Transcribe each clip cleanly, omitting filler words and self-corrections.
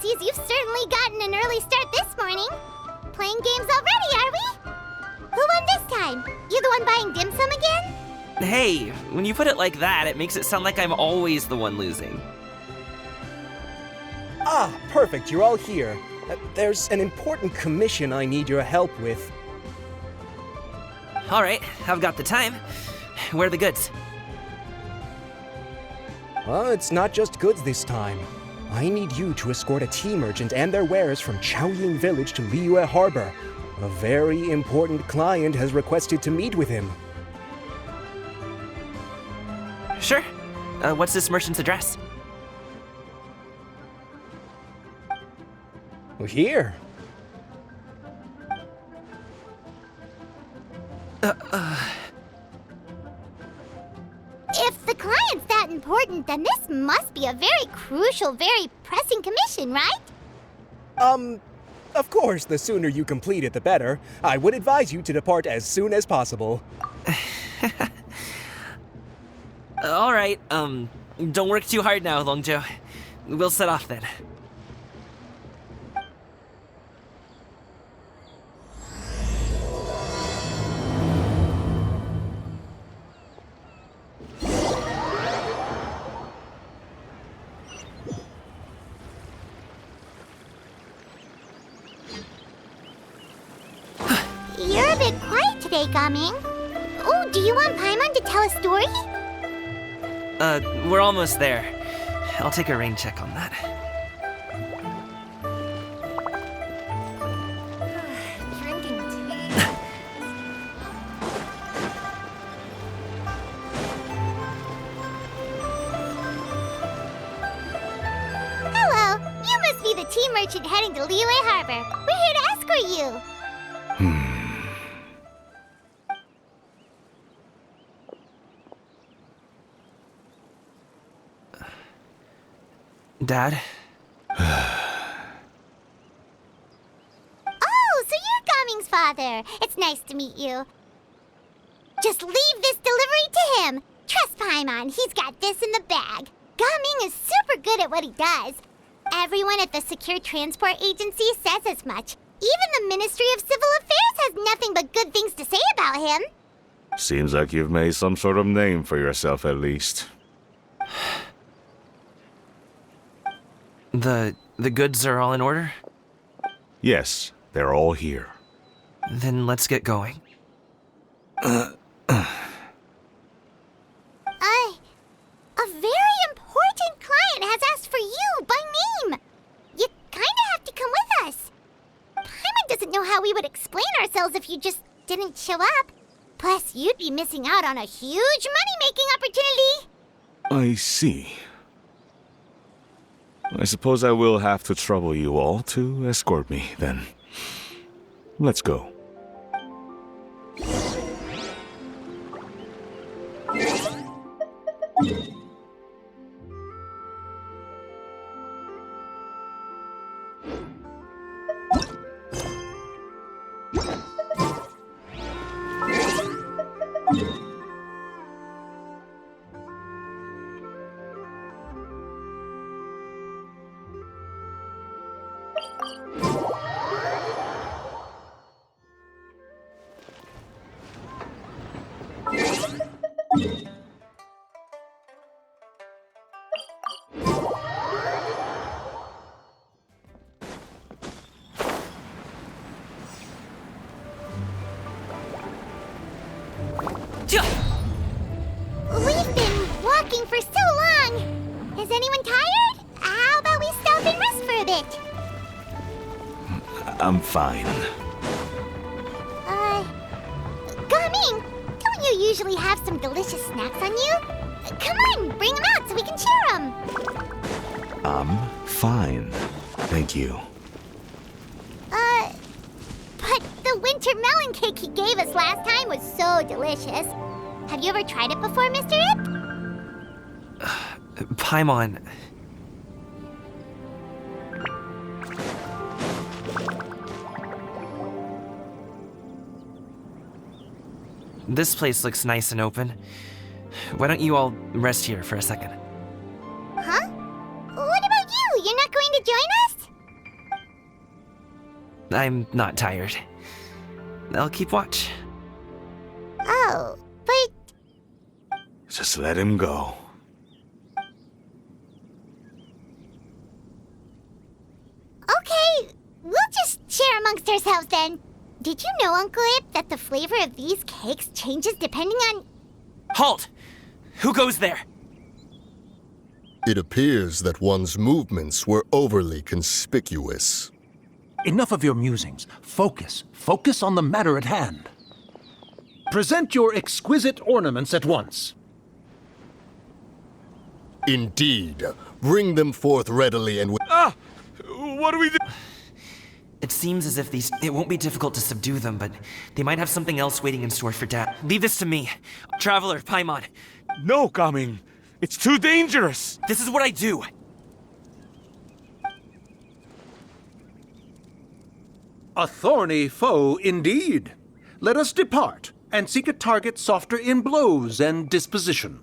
sees you've certainly gotten an early start this morning. Playing games already, are we? Who won this time? You the one buying dim sum again? Hey, when you put it like that, it makes it sound like I'm always the one losing. Ah, perfect, you're all here. There's an important commission I need your help with. All right, I've got the time. Where are the goods? Well, it's not just goods this time. I need you to escort a tea merchant and their wares from Chaoying Village to Liyue Harbor. A very important client has requested to meet with him. Sure. What's this merchant's address? Here. If the client's that important, then this must be a very crucial, very pressing commission, right? Of course, the sooner you complete it, the better. I would advise you to depart as soon as possible. All right, don't work too hard now, Longzhou. We'll set off then. You're a bit quiet today, Gaming. Oh, do you want Paimon to tell a story? We're almost there. I'll take a rain check on that. Hello, you must be the tea merchant heading to Liyue Harbor. We're here to escort you. Dad? Oh, so you're Gaming's father. It's nice to meet you. Just leave this delivery to him. Trust Paimon, he's got this in the bag. Gaming is super good at what he does. Everyone at the Secure Transport Agency says as much. Even the Ministry of Civil Affairs has nothing but good things to say about him. Seems like you've made some sort of name for yourself at least. The goods are all in order? Yes, they're all here. Then let's get going. A very important client has asked for you by name. You kinda have to come with us. Paimon doesn't know how we would explain ourselves if you just didn't show up. Plus, you'd be missing out on a huge money-making opportunity. I see. I suppose I will have to trouble you all to escort me, then. Let's go. We've been walking for so long. Is anyone tired? How about we stop and rest for a bit? I'm fine. Gaming, don't you usually have some delicious snacks on you? Come on, bring them out so we can share them. I'm fine. Thank you. But the winter melon cake he gave us last time was so delicious. Have you ever tried it before, Mr. Ip? Paimon. This place looks nice and open. Why don't you all rest here for a second? Huh? What about you? You're not going to join us? I'm not tired. I'll keep watch. Oh, but Just let him go. okay, we'll just share amongst ourselves then. Did you know, Uncle Ip, that the flavor of these cakes changes depending on... Halt! Who goes there? It appears that one's movements were overly conspicuous. Enough of your musings. Focus. Focus on the matter at hand. Present your exquisite ornaments at once. Indeed. Bring them forth readily and with... What do we do? It seems as if it won't be difficult to subdue them, but they might have something else waiting in store for Dad. Leave this to me. Traveler, Paimon. No, Gaming. It's too dangerous. This is what I do. A thorny foe indeed. Let us depart and seek a target softer in blows and disposition.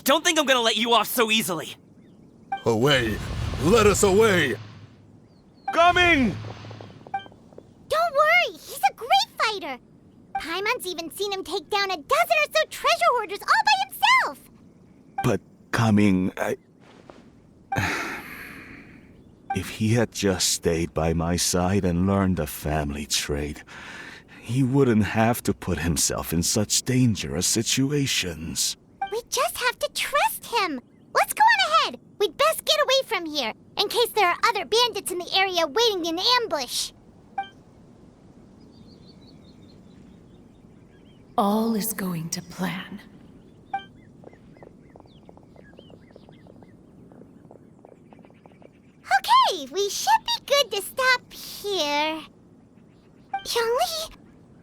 Don't think I'm gonna let you off so easily. Away! Let us away! Gaming! Don't worry, he's a great fighter. Paimon's even seen him take down a dozen or so treasure hoarders all by himself. But Gaming, if he had just stayed by my side and learned the family trade, he wouldn't have to put himself in such dangerous situations. We just have to trust him. Let's go on ahead. We'd best get away from here, in case there are other bandits in the area waiting in ambush. All is going to plan. Okay, we should be good to stop here. Youngly?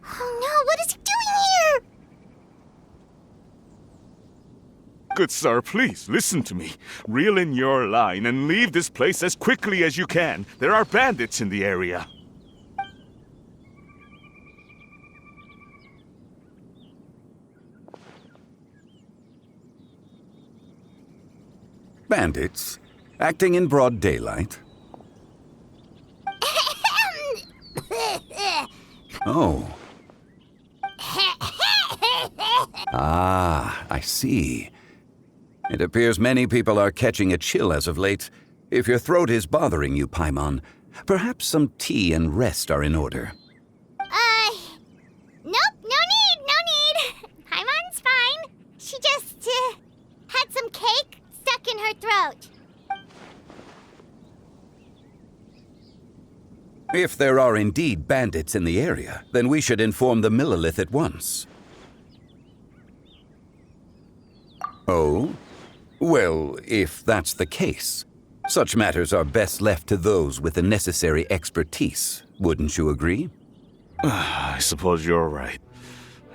Oh no, what is he doing here? Good sir, please listen to me. Reel in your line and leave this place as quickly as you can. There are bandits in the area. Bandits? Acting in broad daylight? Oh. Ah, I see. It appears many people are catching a chill as of late. If your throat is bothering you, Paimon, perhaps some tea and rest are in order. Nope, no need. Paimon's fine. She just, had some cake stuck in her throat. If there are indeed bandits in the area, then we should inform the Millelith at once. Oh? Well, if that's the case, such matters are best left to those with the necessary expertise, wouldn't you agree? I suppose you're right.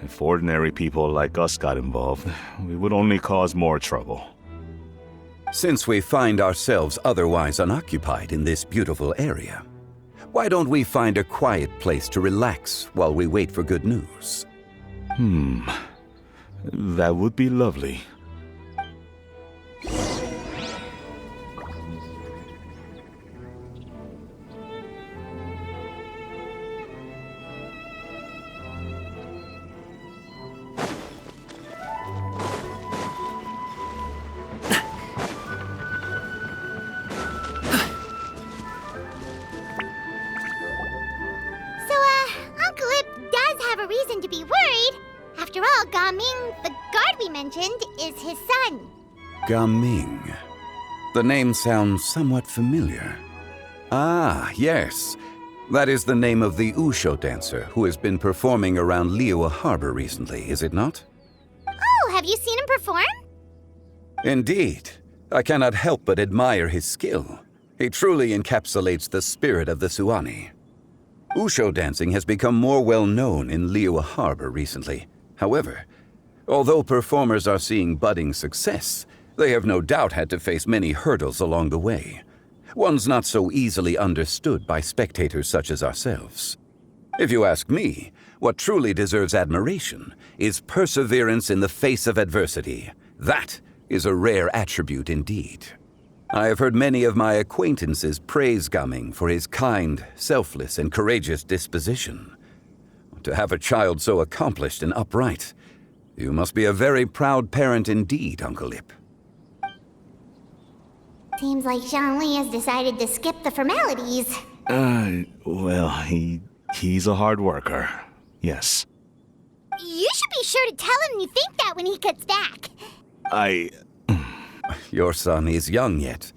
If ordinary people like us got involved, we would only cause more trouble. Since we find ourselves otherwise unoccupied in this beautiful area, why don't we find a quiet place to relax while we wait for good news? That would be lovely. Uncle Ip does have a reason to be worried. After all, Gaming, the guard we mentioned, is his son. Gaming. The name sounds somewhat familiar. Ah, yes. That is the name of the Usho dancer who has been performing around Liyue Harbor recently, is it not? Oh, have you seen him perform? Indeed. I cannot help but admire his skill. He truly encapsulates the spirit of the Suani. Usho dancing has become more well known in Liyue Harbor recently. However, although performers are seeing budding success, they have no doubt had to face many hurdles along the way. One's not so easily understood by spectators such as ourselves. If you ask me, what truly deserves admiration is perseverance in the face of adversity. That is a rare attribute indeed. I have heard many of my acquaintances praise Gaming for his kind, selfless, and courageous disposition. To have a child so accomplished and upright, you must be a very proud parent indeed, Uncle Ip. Seems like Zhongli has decided to skip the formalities. Well, he's a hard worker. Yes. You should be sure to tell him you think that when he gets back. Your son is young yet.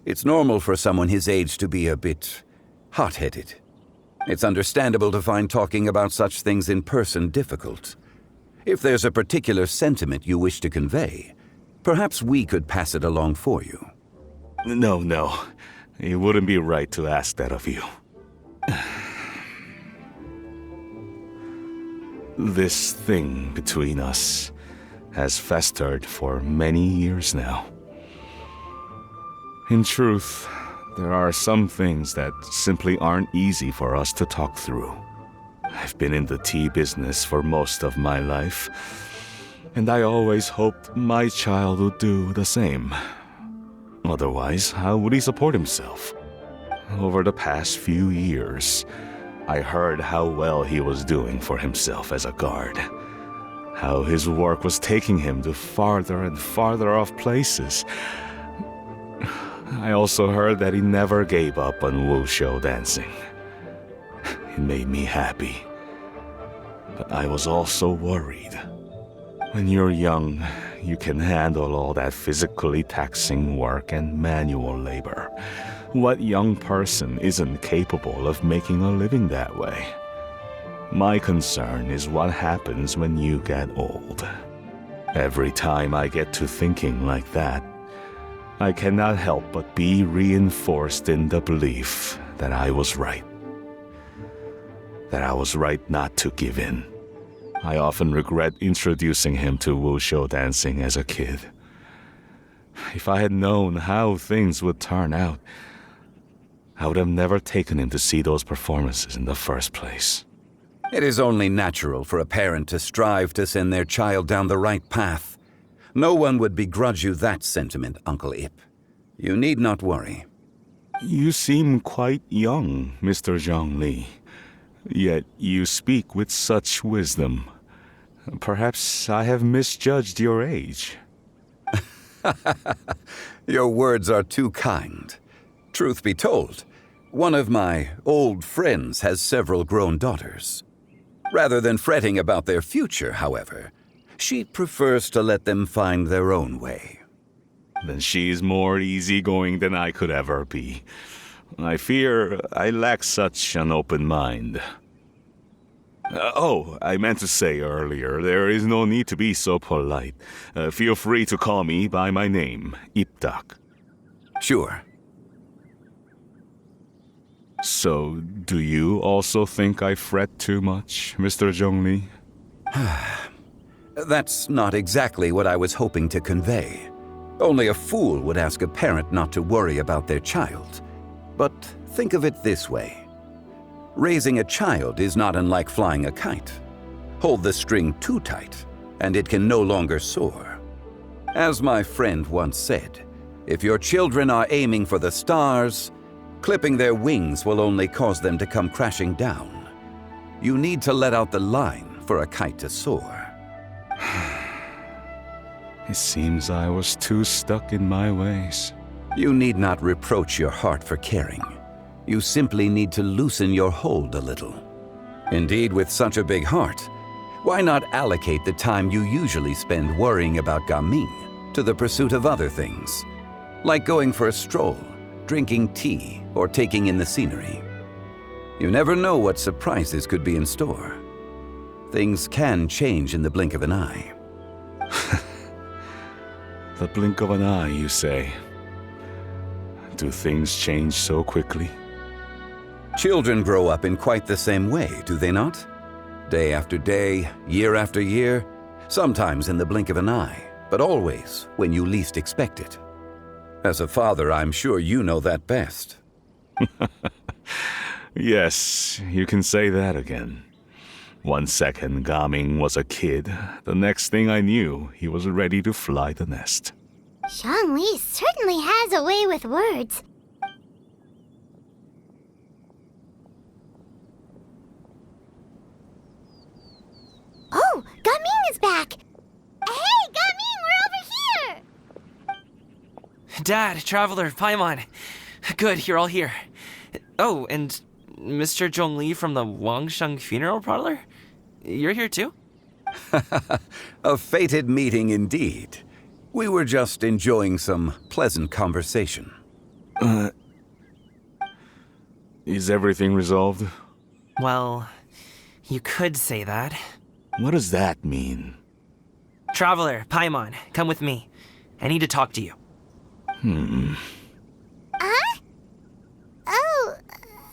It's normal for someone his age to be a bit hot-headed. It's understandable to find talking about such things in person difficult. If there's a particular sentiment you wish to convey, perhaps we could pass it along for you. No. It wouldn't be right to ask that of you. This thing between us has festered for many years now. In truth, there are some things that simply aren't easy for us to talk through. I've been in the tea business for most of my life, and I always hoped my child would do the same. Otherwise, how would he support himself? Over the past few years, I heard how well he was doing for himself as a guard. How his work was taking him to farther and farther off places. I also heard that he never gave up on wushou dancing. It made me happy. But I was also worried. When you're young, you can handle all that physically taxing work and manual labor. What young person isn't capable of making a living that way? My concern is what happens when you get old. Every time I get to thinking like that, I cannot help but be reinforced in the belief that I was right. That I was right not to give in. I often regret introducing him to wushou dancing as a kid. If I had known how things would turn out, I would have never taken him to see those performances in the first place. It is only natural for a parent to strive to send their child down the right path. No one would begrudge you that sentiment, Uncle Ip. You need not worry. You seem quite young, Mr. Zhongli. Yet you speak with such wisdom. Perhaps I have misjudged your age. Your words are too kind. Truth be told, one of my old friends has several grown daughters. Rather than fretting about their future, however, she prefers to let them find their own way. Then she's more easygoing than I could ever be. I fear I lack such an open mind. I meant to say earlier, there is no need to be so polite. Feel free to call me by my name, Ipdak. Sure. So, do you also think I fret too much, Mr. Zhongli? That's not exactly what I was hoping to convey. Only a fool would ask a parent not to worry about their child. But think of it this way. Raising a child is not unlike flying a kite. Hold the string too tight, and it can no longer soar. As my friend once said, if your children are aiming for the stars, clipping their wings will only cause them to come crashing down. You need to let out the line for a kite to soar. It seems I was too stuck in my ways. You need not reproach your heart for caring. You simply need to loosen your hold a little. Indeed, with such a big heart, why not allocate the time you usually spend worrying about Gaming to the pursuit of other things, like going for a stroll, drinking tea, or taking in the scenery? You never know what surprises could be in store. Things can change in the blink of an eye. The blink of an eye, you say? Do things change so quickly? Children grow up in quite the same way, do they not? Day after day, year after year, sometimes in the blink of an eye, but always when you least expect it. As a father, I'm sure you know that best. Yes, you can say that again. 1 second Gaming was a kid, the next thing I knew, he was ready to fly the nest. Zhongli certainly has a way with words. Oh, Gaming is back! Hey, Gaming, we're over here! Dad, Traveler, Paimon. Good, you're all here. Oh, and Mr. Zhongli from the Wangsheng Funeral Parlor? You're here too? A fated meeting indeed. We were just enjoying some pleasant conversation. Is everything resolved? Well, you could say that. What does that mean? Traveler, Paimon, come with me. I need to talk to you. Huh? Oh,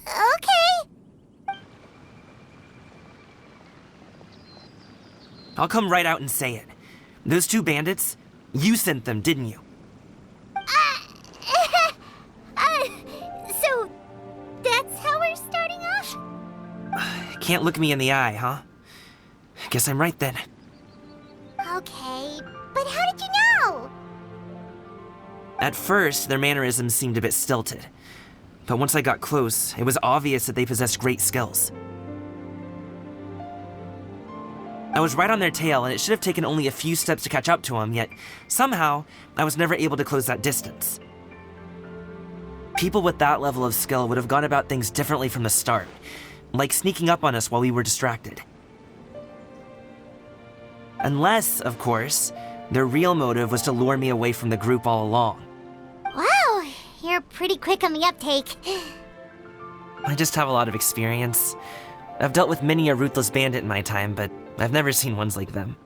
okay. I'll come right out and say it. Those two bandits, you sent them, didn't you? So, that's how we're starting off? Can't look me in the eye, huh? Guess I'm right then. Okay, but how did you know? At first, their mannerisms seemed a bit stilted. But once I got close, it was obvious that they possessed great skills. I was right on their tail, and it should have taken only a few steps to catch up to them, yet somehow, I was never able to close that distance. People with that level of skill would have gone about things differently from the start, like sneaking up on us while we were distracted. Unless, of course, their real motive was to lure me away from the group all along. Wow, you're pretty quick on the uptake. I just have a lot of experience. I've dealt with many a ruthless bandit in my time, but I've never seen ones like them.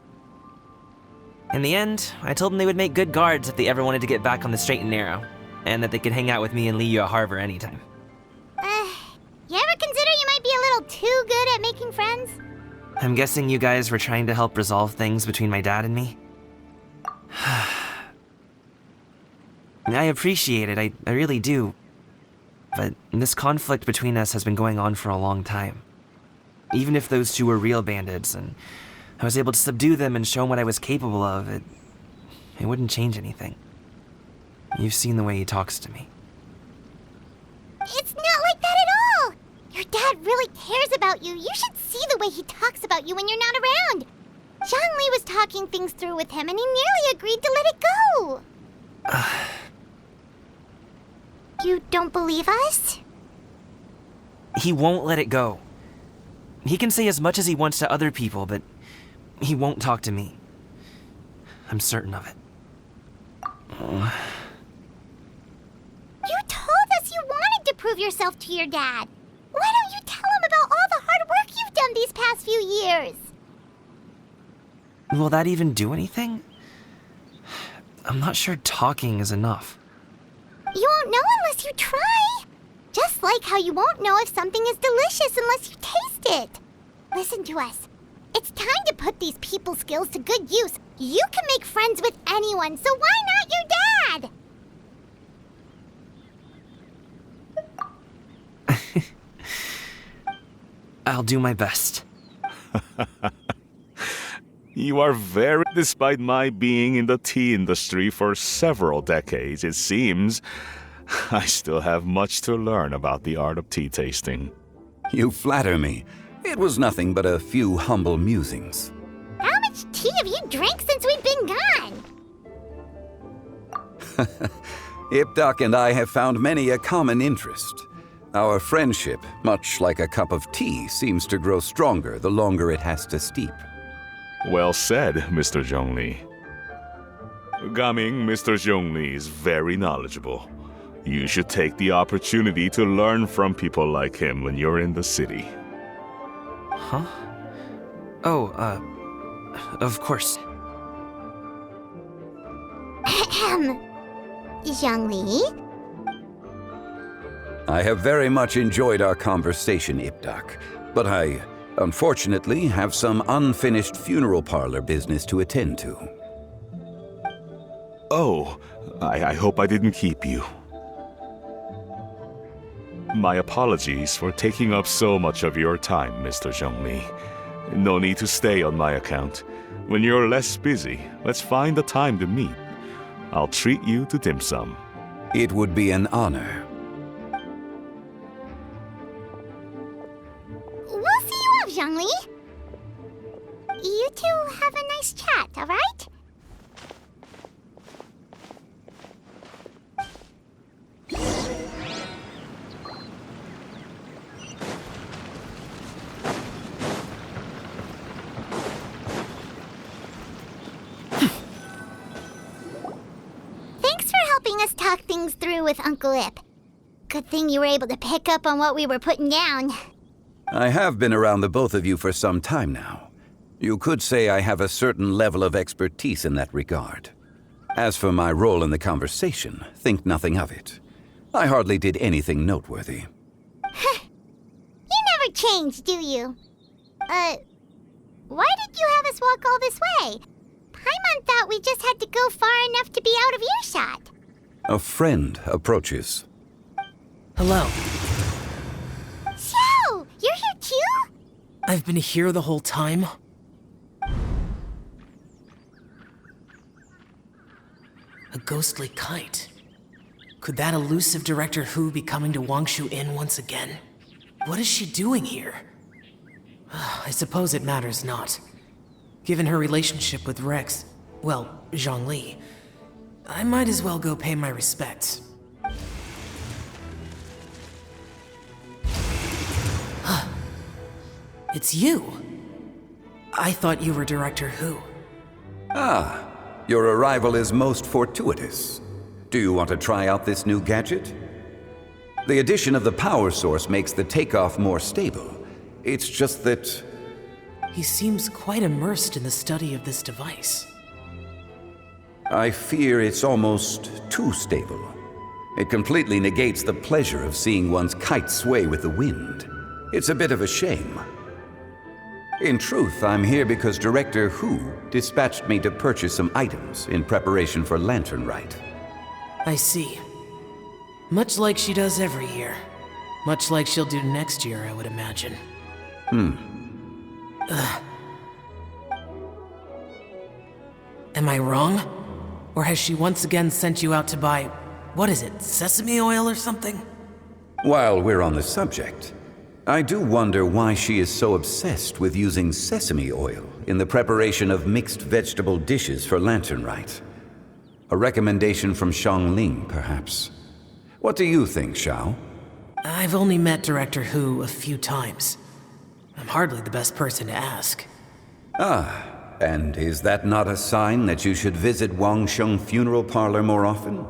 In the end, I told them they would make good guards if they ever wanted to get back on the straight and narrow, and that they could hang out with me in Liyue Harbor anytime. You ever consider you might be a little too good at making friends? I'm guessing you guys were trying to help resolve things between my dad and me? I appreciate it, I really do. But this conflict between us has been going on for a long time. Even if those two were real bandits, and I was able to subdue them and show them what I was capable of, it wouldn't change anything. You've seen the way he talks to me. It's not like that at all! Your dad really cares about you. You should see the way he talks about you when you're not around. Zhongli was talking things through with him, and he nearly agreed to let it go. You don't believe us? He won't let it go. He can say as much as he wants to other people, but he won't talk to me. I'm certain of it. You told us you wanted to prove yourself to your dad. Why don't you tell him about all the hard work you've done these past few years? Will that even do anything? I'm not sure talking is enough. You won't know unless you try. Just like how you won't know if something is delicious unless you taste it. Listen to us. It's time to put these people skills to good use. You can make friends with anyone, so why not your dad? I'll do my best. You are very... Despite my being in the tea industry for several decades, it seems, I still have much to learn about the art of tea tasting. You flatter me. It was nothing but a few humble musings. How much tea have you drank since we've been gone? Ipdak and I have found many a common interest. Our friendship, much like a cup of tea, seems to grow stronger the longer it has to steep. Well said, Mr. Zhongli. Gaming, Mr. Zhongli is very knowledgeable. You should take the opportunity to learn from people like him when you're in the city. Huh? Oh, of course. Zhongli? I have very much enjoyed our conversation, Ipdak, but I, unfortunately, have some unfinished funeral parlor business to attend to. Oh, I hope I didn't keep you. My apologies for taking up so much of your time, Mr. Zhongli. No need to stay on my account. When you're less busy, let's find a time to meet. I'll treat you to dim sum. It would be an honor. We'll see you off, Zhongli. You two have a nice chat, all right? Thanks for helping us talk things through with Uncle Ip. Good thing you were able to pick up on what we were putting down. I have been around the both of you for some time now. You could say I have a certain level of expertise in that regard. As for my role in the conversation, think nothing of it. I hardly did anything noteworthy. You never change, do you? Why did you have us walk all this way? Paimon thought we just had to go far enough to be out of earshot. A friend approaches. Hello. Xiao, you're here too? I've been here the whole time. A ghostly kite. Could that elusive Director Hu be coming to Wangshu Inn once again? What is she doing here? I suppose it matters not. Given her relationship with Rex, well, Zhongli, I might as well go pay my respects. It's you! I thought you were Director Hu. Ah, your arrival is most fortuitous. Do you want to try out this new gadget? The addition of the power source makes the takeoff more stable. It's just that... He seems quite immersed in the study of this device. I fear it's almost too stable. It completely negates the pleasure of seeing one's kite sway with the wind. It's a bit of a shame. In truth, I'm here because Director Hu dispatched me to purchase some items in preparation for Lantern Rite. I see. Much like she does every year. Much like she'll do next year, I would imagine. Am I wrong? Or has she once again sent you out to buy, what is it, sesame oil or something? While we're on the subject, I do wonder why she is so obsessed with using sesame oil in the preparation of mixed vegetable dishes for Lantern Rite. A recommendation from Xiangling, perhaps. What do you think, Xiao? I've only met Director Hu a few times. I'm hardly the best person to ask. Ah, and is that not a sign that you should visit Wangsheng Funeral Parlor more often?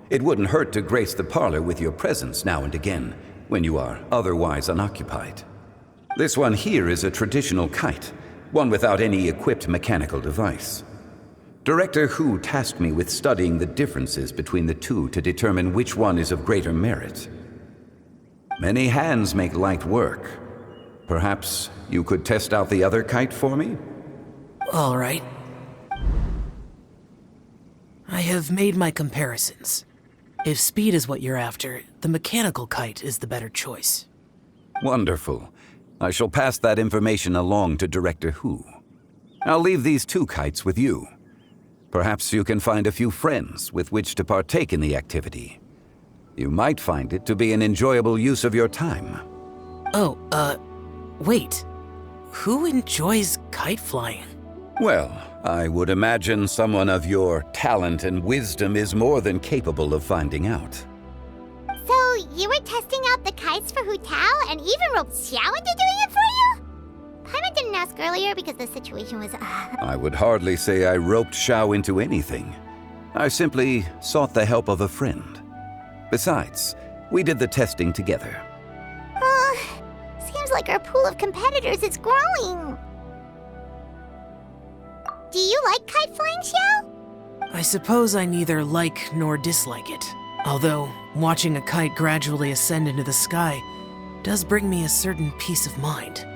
It wouldn't hurt to grace the parlor with your presence now and again, when you are otherwise unoccupied. This one here is a traditional kite, one without any equipped mechanical device. Director Hu tasked me with studying the differences between the two to determine which one is of greater merit. Many hands make light work. Perhaps you could test out the other kite for me? All right. I have made my comparisons. If speed is what you're after, the mechanical kite is the better choice. Wonderful. I shall pass that information along to Director Hu. I'll leave these two kites with you. Perhaps you can find a few friends with which to partake in the activity. You might find it to be an enjoyable use of your time. Oh, wait. Who enjoys kite flying? Well, I would imagine someone of your talent and wisdom is more than capable of finding out. So, you were testing out the kites for Hu Tao and even roped Xiao into doing it for you? Paimon didn't ask earlier because the situation was... I would hardly say I roped Xiao into anything. I simply sought the help of a friend. Besides, we did the testing together. Seems like our pool of competitors is growing. Do you like kite flying, Xiao? I suppose I neither like nor dislike it. Although, watching a kite gradually ascend into the sky does bring me a certain peace of mind.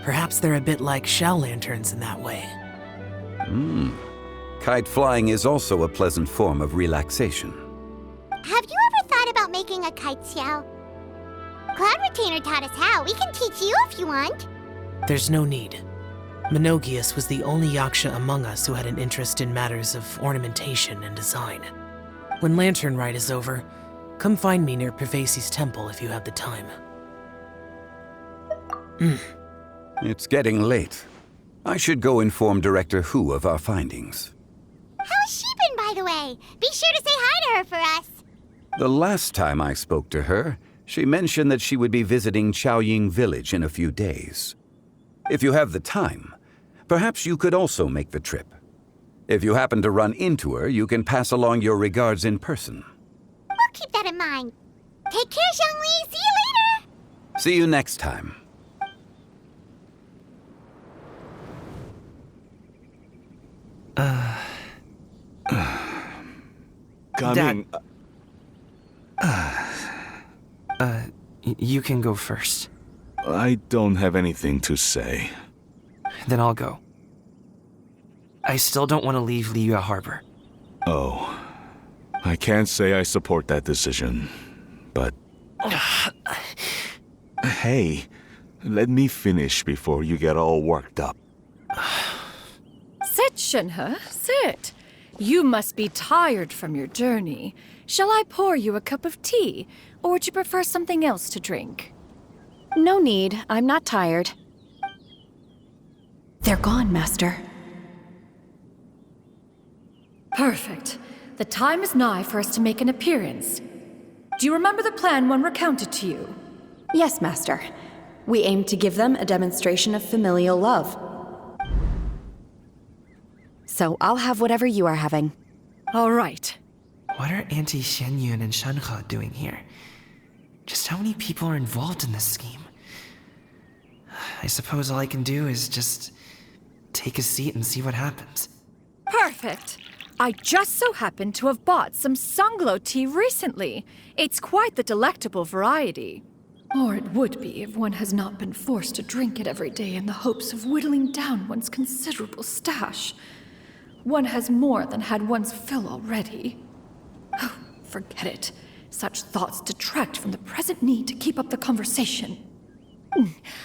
Perhaps they're a bit like shell lanterns in that way. Kite flying is also a pleasant form of relaxation. Have you ever thought about making a kite, Xiao? Cloud Retainer taught us how. We can teach you if you want. There's no need. Menogias was the only Yaksha among us who had an interest in matters of ornamentation and design. When Lantern Rite is over, come find me near Pervasi's temple if you have the time. It's getting late. I should go inform Director Hu of our findings. How has she been, by the way? Be sure to say hi to her for us. The last time I spoke to her, she mentioned that she would be visiting Chaoying Village in a few days. If you have the time, perhaps you could also make the trip. If you happen to run into her, you can pass along your regards in person. We'll keep that in mind. Take care, Zhongli. See you later. See you next time. Coming. You can go first. I don't have anything to say. Then I'll go. I still don't want to leave Liyue Harbor. Oh. I can't say I support that decision, but... Hey, let me finish before you get all worked up. Sit, Shenhe, sit. You must be tired from your journey. Shall I pour you a cup of tea, or would you prefer something else to drink? No need. I'm not tired. They're gone, Master. Perfect. The time is nigh for us to make an appearance. Do you remember the plan when recounted to you? Yes, Master. We aim to give them a demonstration of familial love. So I'll have whatever you are having. All right. What are Auntie Xianyun and Shenhe doing here? Just how many people are involved in this scheme? I suppose all I can do is just take a seat and see what happens. Perfect. I just so happen to have bought some Sunglow tea recently. It's quite the delectable variety. Or it would be if one has not been forced to drink it every day in the hopes of whittling down one's considerable stash. One has more than had one's fill already. Oh, forget it. Such thoughts detract from the present need to keep up the conversation.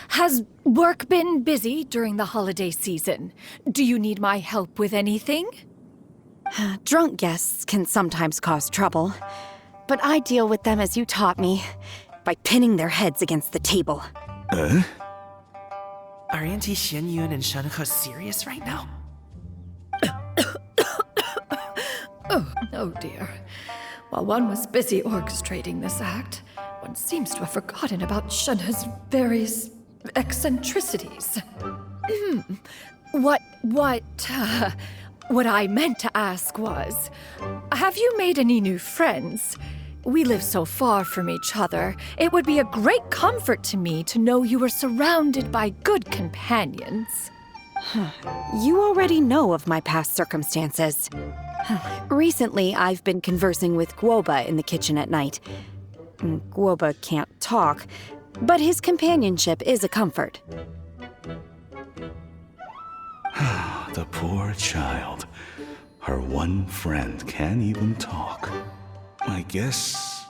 Has work been busy during the holiday season? Do you need my help with anything? Drunk guests can sometimes cause trouble, but I deal with them as you taught me, by pinning their heads against the table. Are Auntie Xianyun and Shenhe serious right now? Oh dear. While one was busy orchestrating this act, one seems to have forgotten about Shenhe's various eccentricities. What I meant to ask was, have you made any new friends? We live so far from each other, it would be a great comfort to me to know you were surrounded by good companions. You already know of my past circumstances. Recently, I've been conversing with Guoba in the kitchen at night. Guoba can't talk, but his companionship is a comfort. The poor child. Her one friend can't even talk. I guess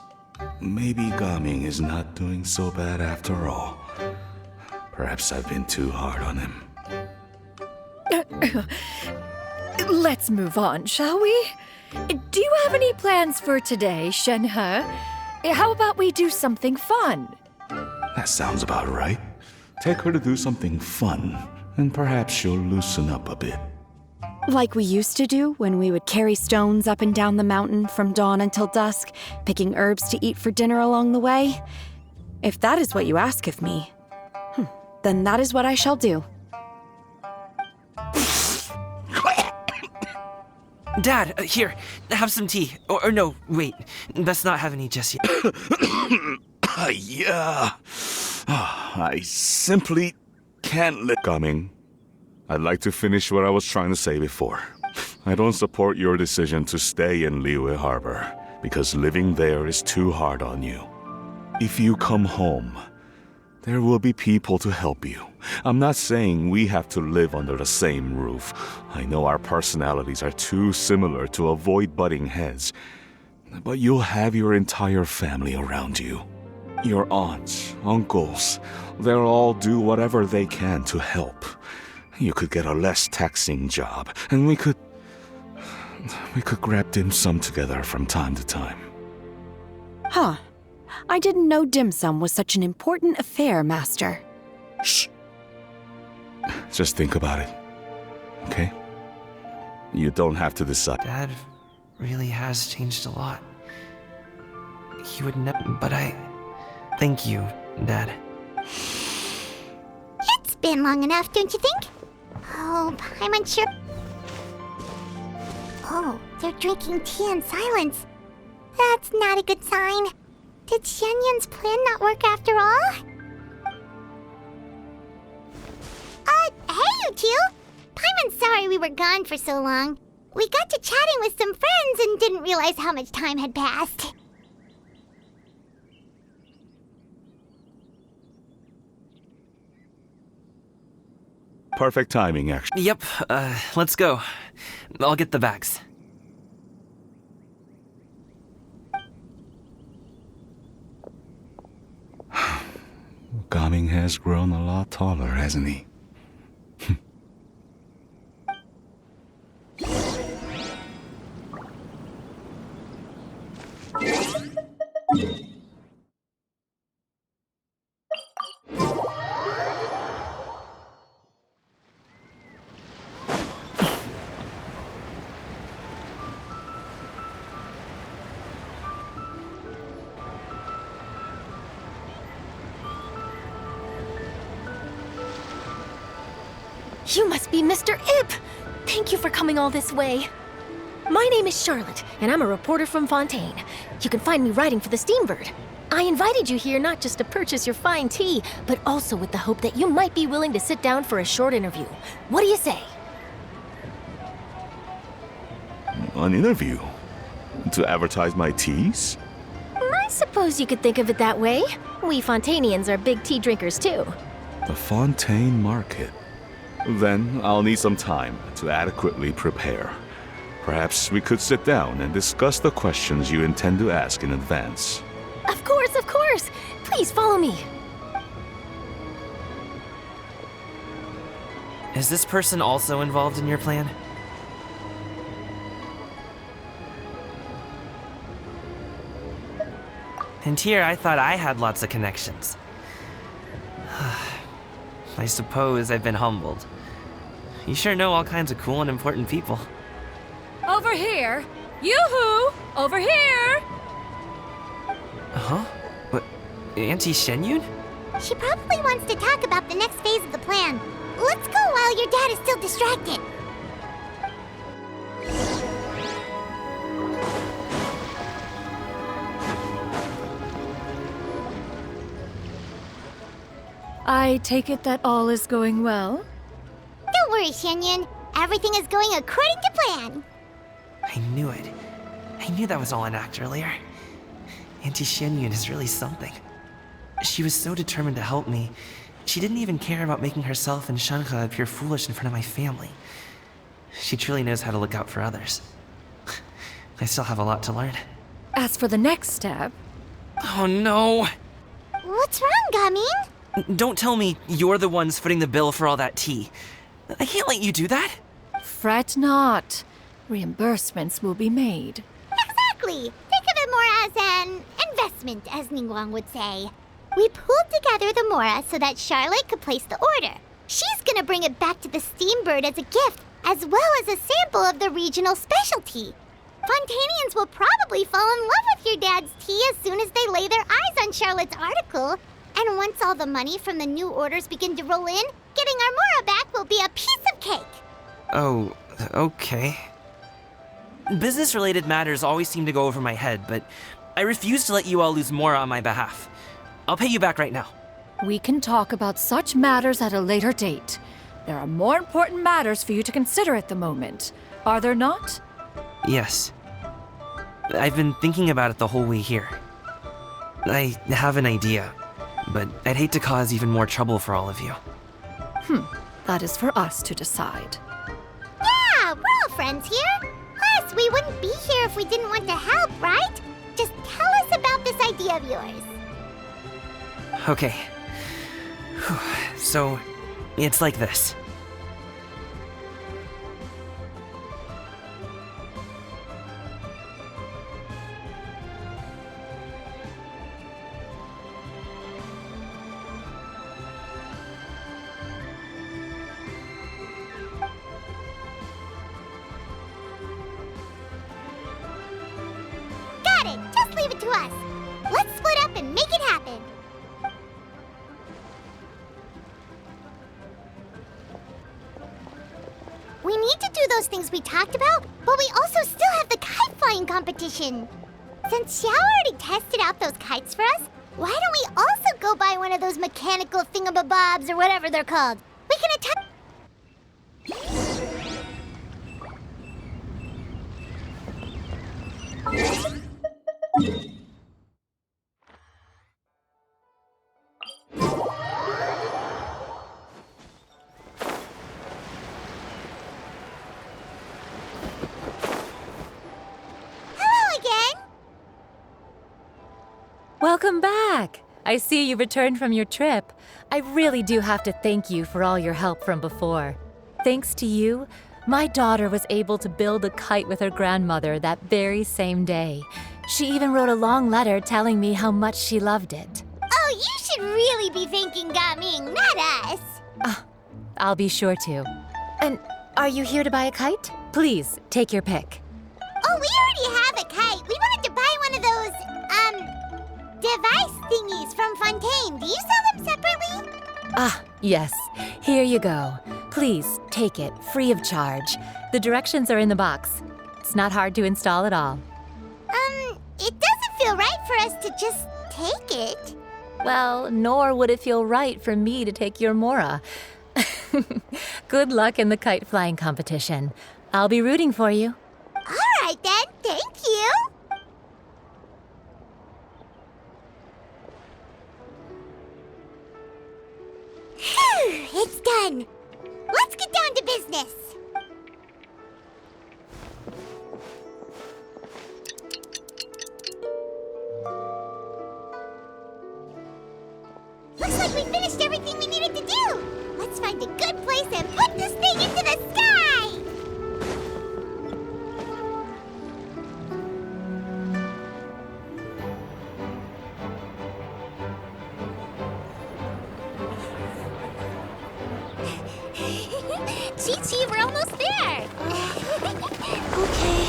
maybe Gaming is not doing so bad after all. Perhaps I've been too hard on him. Let's move on, shall we? Do you have any plans for today, Shenhe? How about we do something fun? That sounds about right. Take her to do something fun, and perhaps she'll loosen up a bit. Like we used to do when we would carry stones up and down the mountain from dawn until dusk, picking herbs to eat for dinner along the way. If that is what you ask of me, then that is what I shall do. Dad, here, have some tea. Or no, wait, let's not have any just yet. Yeah. I simply can't let coming. I'd like to finish what I was trying to say before. I don't support your decision to stay in Liyue Harbor, because living there is too hard on you. If you come home, there will be people to help you. I'm not saying we have to live under the same roof. I know our personalities are too similar to avoid butting heads. But you'll have your entire family around you. Your aunts, uncles, they'll all do whatever they can to help. you could get a less taxing job, and we could grab dim sum together from time to time. Huh. I didn't know dim sum was such an important affair, Master. Shh. Just think about it, okay? You don't have to decide. Dad really has changed a lot. He would never, but thank you, Dad. It's been long enough, don't you think? Oh, I'm unsure. Oh, they're drinking tea in silence. That's not a good sign. Did Xianyun's plan not work after all? Hey, you two! Paimon's sorry we were gone for so long. We got to chatting with some friends and didn't realize how much time had passed. Perfect timing, actually. Yep, let's go. I'll get the bags. Gaming has grown a lot taller, hasn't he? You must be Mr. Ip! Thank you for coming all this way. My name is Charlotte, and I'm a reporter from Fontaine. You can find me writing for the Steambird. I invited you here not just to purchase your fine tea, but also with the hope that you might be willing to sit down for a short interview. What do you say? An interview? To advertise my teas? I suppose you could think of it that way. We Fontainians are big tea drinkers too. The Fontaine Market. Then I'll need some time to adequately prepare. Perhaps we could sit down and discuss the questions you intend to ask in advance. Of course, of course! Please follow me. Is this person also involved in your plan? And here I thought I had lots of connections. I suppose I've been humbled. You sure know all kinds of cool and important people. Over here! Yoo-hoo! Over here! Huh? What? Auntie Shenyun? She probably wants to talk about the next phase of the plan. Let's go while your dad is still distracted. I take it that all is going well? Don't worry, Shenyun. Everything is going according to plan. I knew it. I knew that was all an act earlier. Auntie Shenyun is really something. She was so determined to help me. She didn't even care about making herself and Shanhe appear foolish in front of my family. She truly knows how to look out for others. I still have a lot to learn. As for the next step... Oh no! What's wrong, Gaming? Don't tell me you're the ones footing the bill for all that tea. I can't let you do that. Fret not. Reimbursements will be made. Exactly. Think of it more as an investment, as Ningguang would say. We pooled together the Mora so that Charlotte could place the order. She's gonna bring it back to the Steambird as a gift, as well as a sample of the regional specialty. Fontainians will probably fall in love with your dad's tea as soon as they lay their eyes on Charlotte's article. And once all the money from the new orders begin to roll in, getting our Mora back will be a piece of cake. Oh, okay. Business-related matters always seem to go over my head, but I refuse to let you all lose Mora on my behalf. I'll pay you back right now. We can talk about such matters at a later date. There are more important matters for you to consider at the moment, are there not? Yes. I've been thinking about it the whole way here. I have an idea, but I'd hate to cause even more trouble for all of you. That is for us to decide. Yeah, we're all friends here. Plus, we wouldn't be here if we didn't want to help, right? Just tell us about this idea of yours. Okay. So, it's like this. to us. Let's split up and make it happen. We need to do those things we talked about, but we also still have the kite flying competition. Since Xiao already tested out those kites for us, why don't we also go buy one of those mechanical thingamabobs or whatever they're called? We can attack. Hello again. Welcome back! I see you returned from your trip. I really do have to thank you for all your help from before. Thanks to you, my daughter was able to build a kite with her grandmother that very same day. She even wrote a long letter telling me how much she loved it. Oh, you should really be thanking Gaming, not us. I'll be sure to. And are you here to buy a kite? Please, take your pick. Oh, we already have a kite. We wanted to buy one of those, device thingies from Fontaine. Do you sell them separately? Yes. Here you go. Please, take it, free of charge. The directions are in the box. It's not hard to install at all. It doesn't feel right for us to just take it. Well, nor would it feel right for me to take your Mora. Good luck in the kite flying competition. I'll be rooting for you. All right, then. Thank you. Phew, it's done. Let's get down to business. Looks like we finished everything we needed to do. Let's find a good place and put this thing into the sky. Chi-Chi, we're almost there. Okay.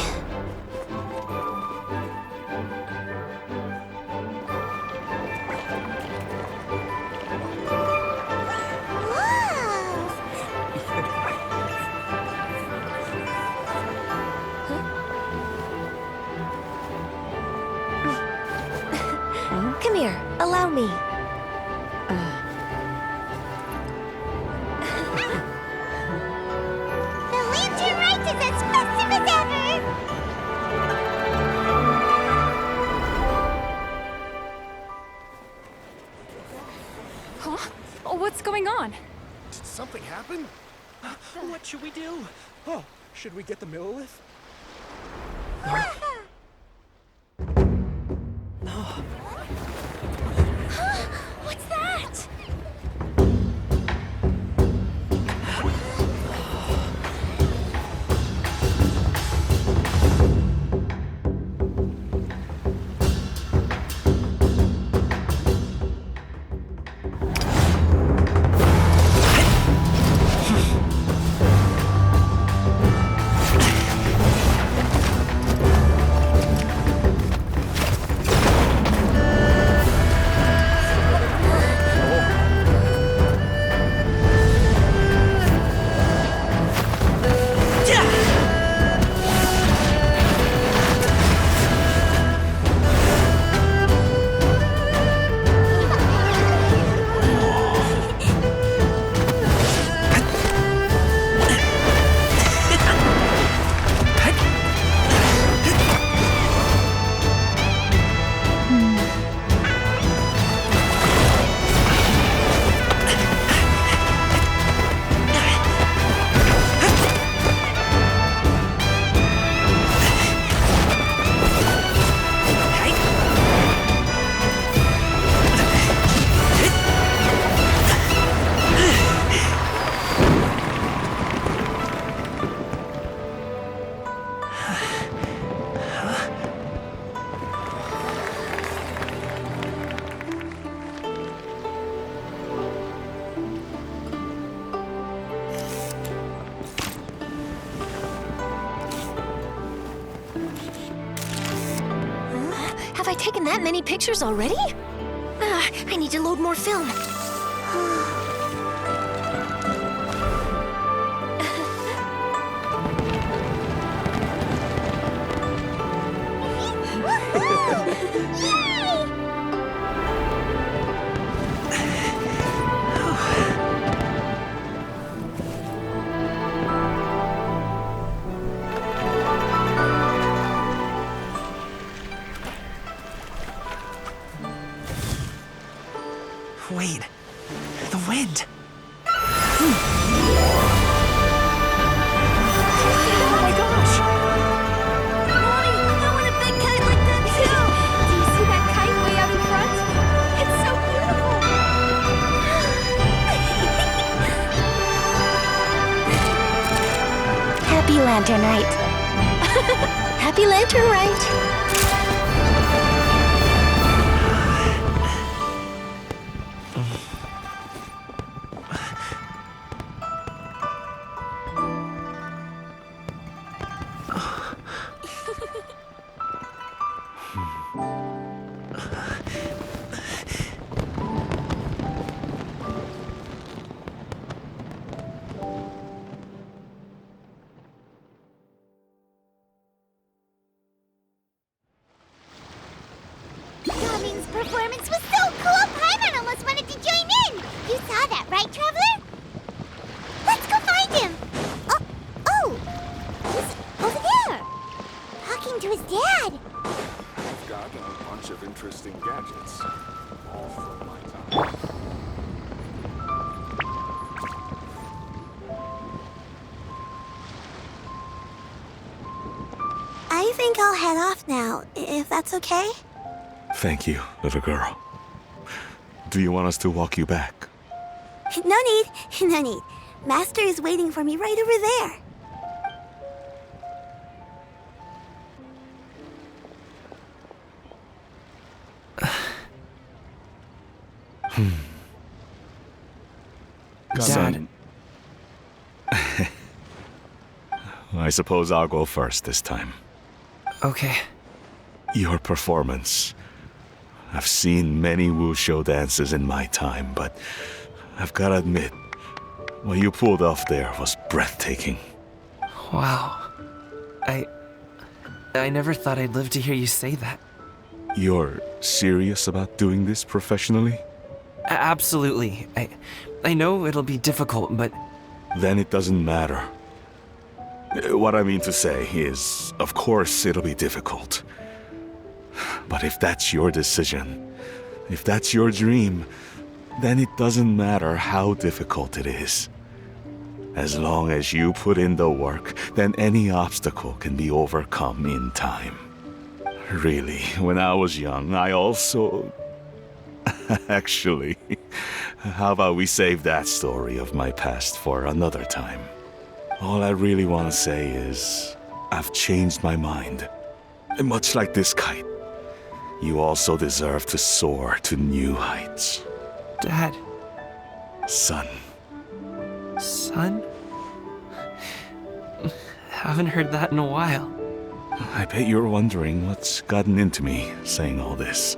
Come here, allow me. The Lantern Rite is as festive as ever! Huh? Oh, what's going on? Did something happen? What should we do? Oh, should we get the Millilith? What's that? I taken that many pictures already? I need to load more film. Wait, the wind. Oh my gosh! Mommy, I want a big kite like that too! Do you see that kite way out in front? It's so beautiful! Happy Lantern Rite. Happy Lantern Rite! Gaming's performance was so cool, Paimon almost wanted to join in! You saw that, right, Traveler? Let's go find him! Oh! He's over there! Talking to his dad! I've got a bunch of interesting gadgets. All from my time. I think I'll head off now, if that's okay? Thank you, little girl. Do you want us to walk you back? No need, no need. Master is waiting for me right over there. Dad. I suppose I'll go first this time. Okay. Your performance. I've seen many wushou dances in my time, but I've gotta admit, what you pulled off there was breathtaking. Wow. I never thought I'd live to hear you say that. You're serious about doing this professionally? Absolutely. I know it'll be difficult, but... Then it doesn't matter. What I mean to say is, of course it'll be difficult. But if that's your decision, if that's your dream, then it doesn't matter how difficult it is. As long as you put in the work, then any obstacle can be overcome in time. Really, when I was young, I also... Actually, how about we save that story of my past for another time? All I really want to say is, I've changed my mind. And much like this kite, you also deserve to soar to new heights. Dad. Son. Son? Haven't heard that in a while. I bet you're wondering what's gotten into me saying all this.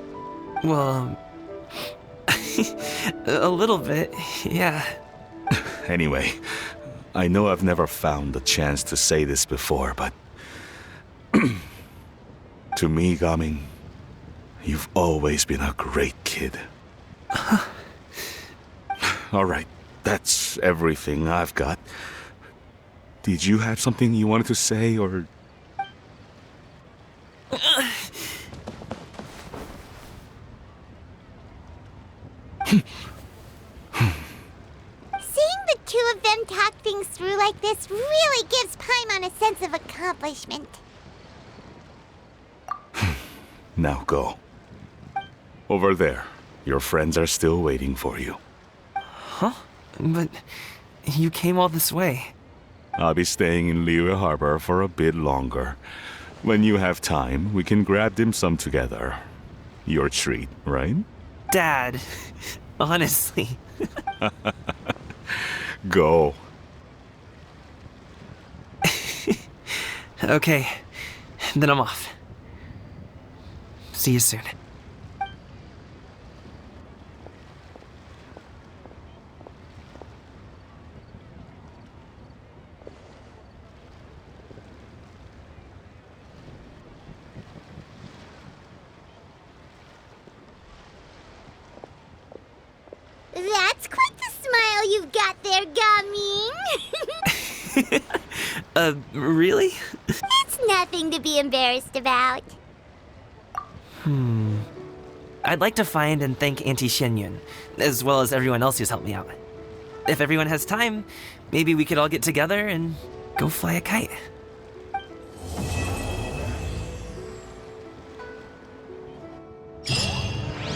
Well, a little bit, yeah. Anyway, I know I've never found the chance to say this before, but... to me, Gaming, you've always been a great kid. Alright, that's everything I've got. Did you have something you wanted to say, or... Seeing the two of them talk things through like this really gives Paimon a sense of accomplishment. Now go. Over there. Your friends are still waiting for you. Huh? But you came all this way. I'll be staying in Liyue Harbor for a bit longer. When you have time, we can grab dim sum together. Your treat, right? Dad, honestly. Go. Okay, then I'm off. See you soon. That's quite the smile you've got there, Gumming. Really? It's nothing to be embarrassed about. I'd like to find and thank Auntie Shenyun, as well as everyone else who's helped me out. If everyone has time, maybe we could all get together and go fly a kite.